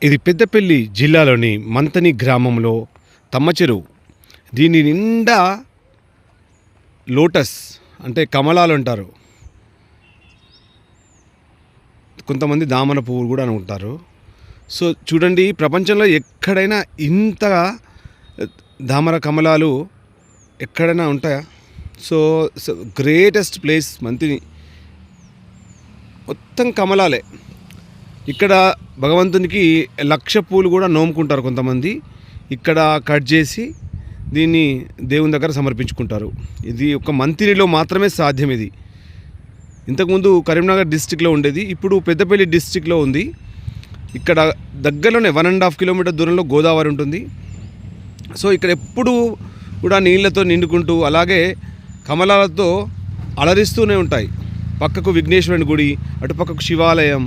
ఇది పెద్దపల్లి జిల్లాలోని మంతని గ్రామంలో తమ్మచెరువు. దీని నిండా లోటస్ అంటే కమలాలు అంటారు, కొంతమంది దామన పువ్వులు కూడా అనుకుంటారు. సో చూడండి, ప్రపంచంలో ఎక్కడైనా ఇంతగా దామర కమలాలు ఎక్కడైనా ఉంటాయా? సో గ్రేటెస్ట్ ప్లేస్ మంతిని, మొత్తం కమలాలే. ఇక్కడ భగవంతునికి 1,00,000 పూలు కూడా నోముకుంటారు కొంతమంది. ఇక్కడ కట్ చేసి దీన్ని దేవుని దగ్గర సమర్పించుకుంటారు. ఇది ఒక మంతినిలో మాత్రమే సాధ్యం. ఇది ఇంతకుముందు కరీంనగర్ డిస్టిక్లో ఉండేది, ఇప్పుడు పెద్దపల్లి డిస్టిక్లో ఉంది. ఇక్కడ దగ్గరలోనే 1.5 కిలోమీటర్ దూరంలో గోదావరి ఉంటుంది. సో ఇక్కడ ఎప్పుడు కూడా నీళ్ళతో నిండుకుంటూ అలాగే కమలాలతో అలరిస్తూనే ఉంటాయి. పక్కకు విఘ్నేశ్వరుని గుడి, అటుపక్కకు శివాలయం,